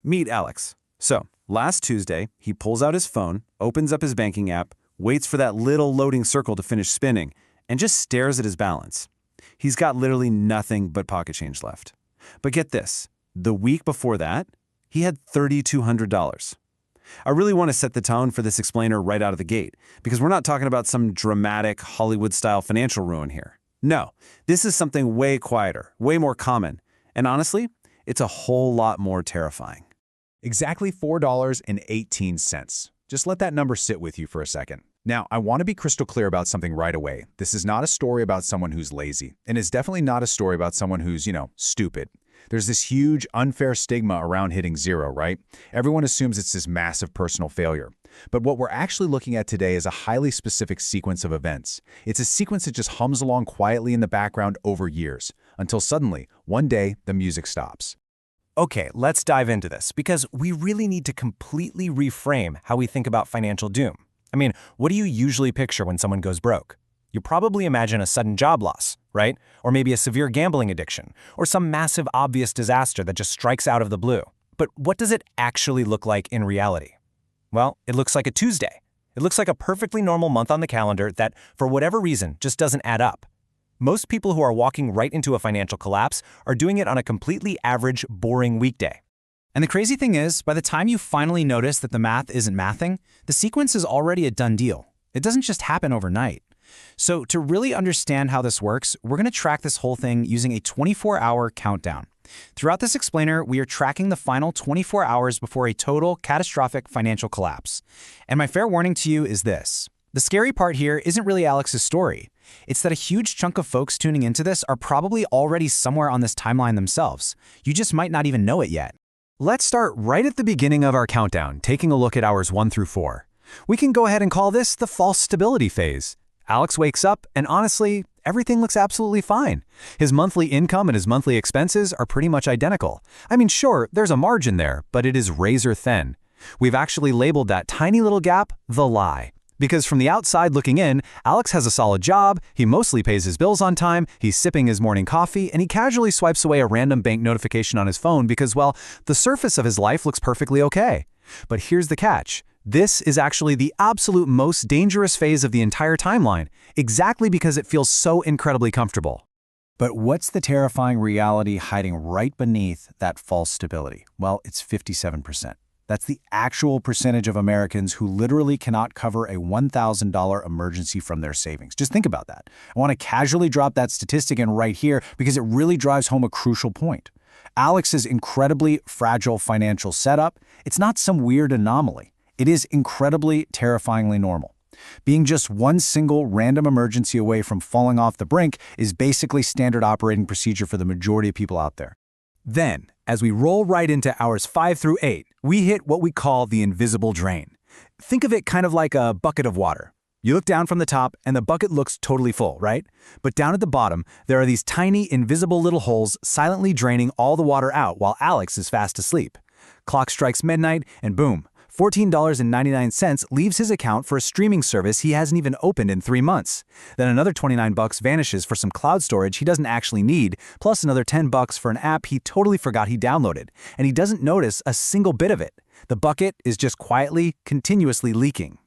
Meet Alex. So, last Tuesday, he pulls out his phone, opens up his banking app, waits for that little loading circle to finish spinning, and just stares at his balance. He's got literally nothing but pocket change left. But get this, the week before that, he had $3,200. I really want to set the tone for this explainer right out of the gate, because we're not talking about some dramatic Hollywood-style financial ruin here. No, this is something way quieter, way more common, and honestly, it's a whole lot more terrifying. Exactly $4.18. Just let that number sit with you for a second. Now, I want to be crystal clear about something right away. This is not a story about someone who's lazy, and it's definitely not a story about someone who's, stupid. There's this huge, unfair stigma around hitting zero, right? Everyone assumes it's this massive personal failure. But what we're actually looking at today is a highly specific sequence of events. It's a sequence that just hums along quietly in the background over years, until suddenly, one day, the music stops. Okay, let's dive into this, because we really need to completely reframe how we think about financial doom. I mean, what do you usually picture when someone goes broke? You probably imagine a sudden job loss, right? Or maybe a severe gambling addiction, or some massive obvious disaster that just strikes out of the blue. But what does it actually look like in reality? Well, it looks like a Tuesday. It looks like a perfectly normal month on the calendar that, for whatever reason, just doesn't add up. Most people who are walking right into a financial collapse are doing it on a completely average, boring weekday. And the crazy thing is, by the time you finally notice that the math isn't mathing, the sequence is already a done deal. It doesn't just happen overnight. So to really understand how this works, we're going to track this whole thing using a 24-hour countdown. Throughout this explainer, we are tracking the final 24 hours before a total, catastrophic financial collapse. And my fair warning to you is this. The scary part here isn't really Alex's story. It's that a huge chunk of folks tuning into this are probably already somewhere on this timeline themselves. You just might not even know it yet. Let's start right at the beginning of our countdown, taking a look at hours 1 through 4. We can go ahead and call this the false stability phase. Alex wakes up, and honestly, everything looks absolutely fine. His monthly income and his monthly expenses are pretty much identical. I mean, sure, there's a margin there, but it is razor thin. We've actually labeled that tiny little gap the lie. Because from the outside looking in, Alex has a solid job, he mostly pays his bills on time, he's sipping his morning coffee, and he casually swipes away a random bank notification on his phone because, well, the surface of his life looks perfectly okay. But here's the catch. This is actually the absolute most dangerous phase of the entire timeline, exactly because it feels so incredibly comfortable. But what's the terrifying reality hiding right beneath that false stability? Well, it's 57%. That's the actual percentage of Americans who literally cannot cover a $1,000 emergency from their savings. Just think about that. I want to casually drop that statistic in right here because it really drives home a crucial point. Alex's incredibly fragile financial setup, it's not some weird anomaly. It is incredibly, terrifyingly normal. Being just one single random emergency away from falling off the brink is basically standard operating procedure for the majority of people out there. Then, as we roll right into hours 5 through 8, we hit what we call the invisible drain. Think of it kind of like a bucket of water. You look down from the top and the bucket looks totally full, right? But down at the bottom, there are these tiny, invisible little holes silently draining all the water out while Alex is fast asleep. Clock strikes midnight and boom, $14.99 leaves his account for a streaming service he hasn't even opened in 3 months. Then another $29 vanishes for some cloud storage he doesn't actually need, plus another $10 for an app he totally forgot he downloaded, and he doesn't notice a single bit of it. The bucket is just quietly, continuously leaking.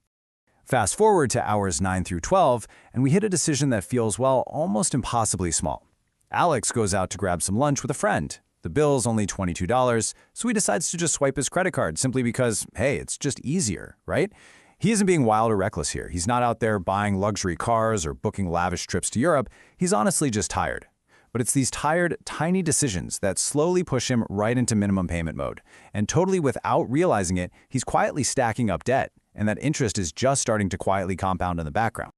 Fast forward to hours 9 through 12, and we hit a decision that feels, well, almost impossibly small. Alex goes out to grab some lunch with a friend. The bill's only $22, so he decides to just swipe his credit card simply because, hey, it's just easier, right? He isn't being wild or reckless here. He's not out there buying luxury cars or booking lavish trips to Europe. He's honestly just tired. But it's these tired, tiny decisions that slowly push him right into minimum payment mode. And totally without realizing it, he's quietly stacking up debt, and that interest is just starting to quietly compound in the background.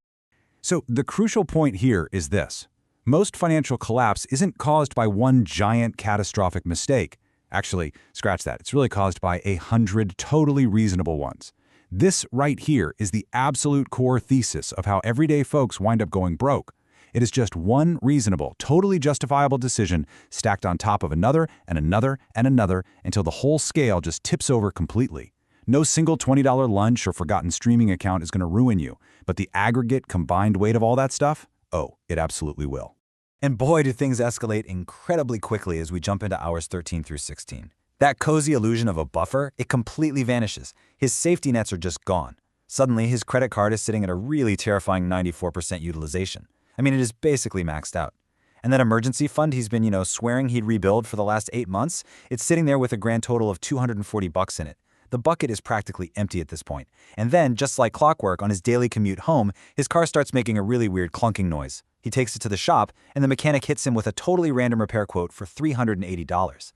So the crucial point here is this. Most financial collapse isn't caused by one giant catastrophic mistake. Actually, scratch that. It's really caused by 100 totally reasonable ones. This right here is the absolute core thesis of how everyday folks wind up going broke. It is just one reasonable, totally justifiable decision stacked on top of another and another and another until the whole scale just tips over completely. No single $20 lunch or forgotten streaming account is going to ruin you, but the aggregate combined weight of all that stuff? Oh, it absolutely will. And boy, do things escalate incredibly quickly as we jump into hours 13 through 16. That cozy illusion of a buffer, it completely vanishes. His safety nets are just gone. Suddenly, his credit card is sitting at a really terrifying 94% utilization. I mean, it is basically maxed out. And that emergency fund he's been, swearing he'd rebuild for the last 8 months, it's sitting there with a grand total of $240 in it. The bucket is practically empty at this point. And then, just like clockwork, on his daily commute home, his car starts making a really weird clunking noise. He takes it to the shop, and the mechanic hits him with a totally random repair quote for $380.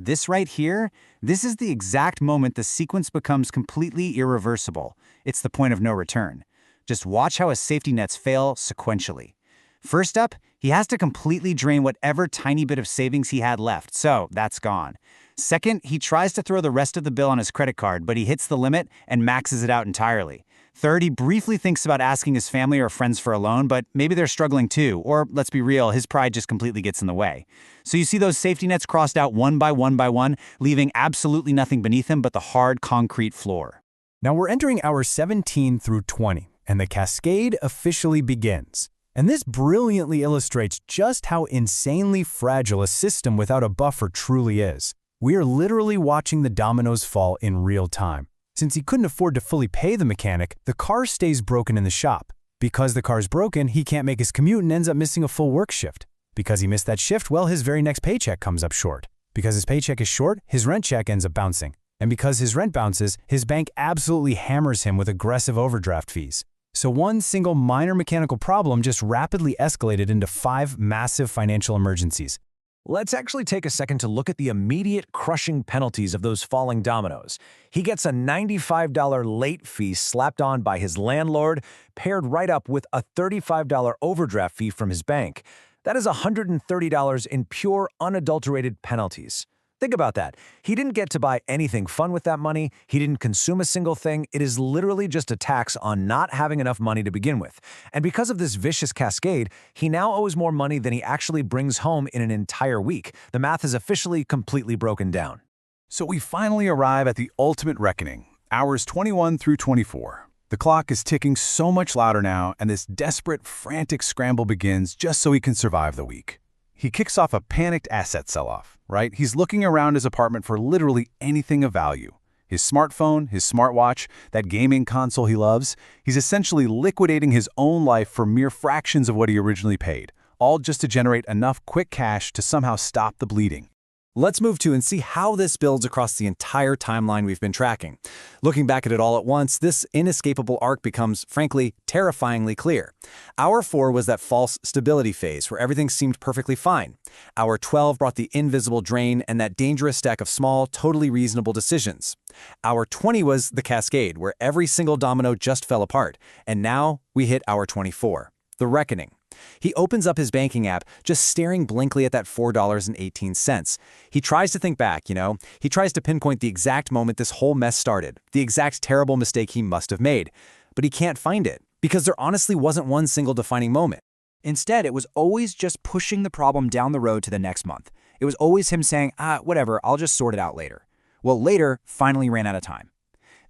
This right here, this is the exact moment the sequence becomes completely irreversible. It's the point of no return. Just watch how his safety nets fail sequentially. First up, he has to completely drain whatever tiny bit of savings he had left, so that's gone. Second, he tries to throw the rest of the bill on his credit card, but he hits the limit and maxes it out entirely. Third, he briefly thinks about asking his family or friends for a loan, but maybe they're struggling too, or let's be real, his pride just completely gets in the way. So you see those safety nets crossed out one by one, leaving absolutely nothing beneath him but the hard concrete floor. Now we're entering hours 17 through 20, and the cascade officially begins. And this brilliantly illustrates just how insanely fragile a system without a buffer truly is. We are literally watching the dominoes fall in real time. Since he couldn't afford to fully pay the mechanic, the car stays broken in the shop. Because the car's broken, he can't make his commute and ends up missing a full work shift. Because he missed that shift, well, his very next paycheck comes up short. Because his paycheck is short, his rent check ends up bouncing. And because his rent bounces, his bank absolutely hammers him with aggressive overdraft fees. So one single minor mechanical problem just rapidly escalated into 5 massive financial emergencies. Let's actually take a second to look at the immediate crushing penalties of those falling dominoes. He gets a $95 late fee slapped on by his landlord, paired right up with a $35 overdraft fee from his bank. That is $130 in pure, unadulterated penalties. Think about that. He didn't get to buy anything fun with that money. He didn't consume a single thing. It is literally just a tax on not having enough money to begin with. And because of this vicious cascade, he now owes more money than he actually brings home in an entire week. The math is officially completely broken down. So we finally arrive at the ultimate reckoning, hours 21 through 24. The clock is ticking so much louder now, and this desperate, frantic scramble begins just so he can survive the week. He kicks off a panicked asset sell-off, right? He's looking around his apartment for literally anything of value. His smartphone, his smartwatch, that gaming console he loves. He's essentially liquidating his own life for mere fractions of what he originally paid, all just to generate enough quick cash to somehow stop the bleeding. Let's move to and see how this builds across the entire timeline we've been tracking. Looking back at it all at once, this inescapable arc becomes, frankly, terrifyingly clear. Hour 4 was that false stability phase where everything seemed perfectly fine. Hour 12 brought the invisible drain and that dangerous stack of small, totally reasonable decisions. Hour 20 was the cascade, where every single domino just fell apart. And now we hit hour 24, the reckoning. He opens up his banking app, just staring blankly at that $4.18. He tries to think back, He tries to pinpoint the exact moment this whole mess started, the exact terrible mistake he must have made. But he can't find it, because there honestly wasn't one single defining moment. Instead, it was always just pushing the problem down the road to the next month. It was always him saying, whatever, I'll just sort it out later. Well, later finally ran out of time.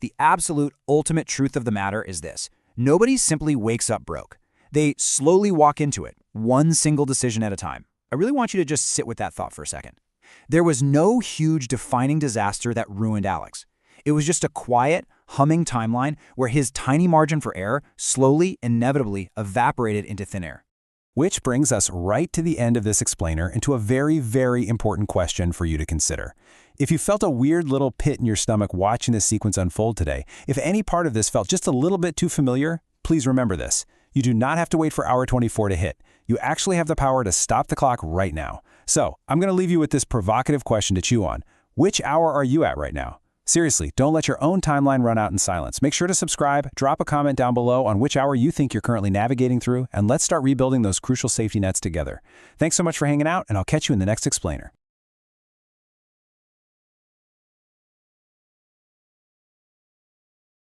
The absolute ultimate truth of the matter is this. Nobody simply wakes up broke. They slowly walk into it, one single decision at a time. I really want you to just sit with that thought for a second. There was no huge defining disaster that ruined Alex. It was just a quiet, humming timeline where his tiny margin for error slowly, inevitably evaporated into thin air. Which brings us right to the end of this explainer and to a very, very important question for you to consider. If you felt a weird little pit in your stomach watching this sequence unfold today, if any part of this felt just a little bit too familiar, please remember this. You do not have to wait for hour 24 to hit. You actually have the power to stop the clock right now. So, I'm going to leave you with this provocative question to chew on. Which hour are you at right now? Seriously, don't let your own timeline run out in silence. Make sure to subscribe, drop a comment down below on which hour you think you're currently navigating through, and let's start rebuilding those crucial safety nets together. Thanks so much for hanging out, and I'll catch you in the next explainer.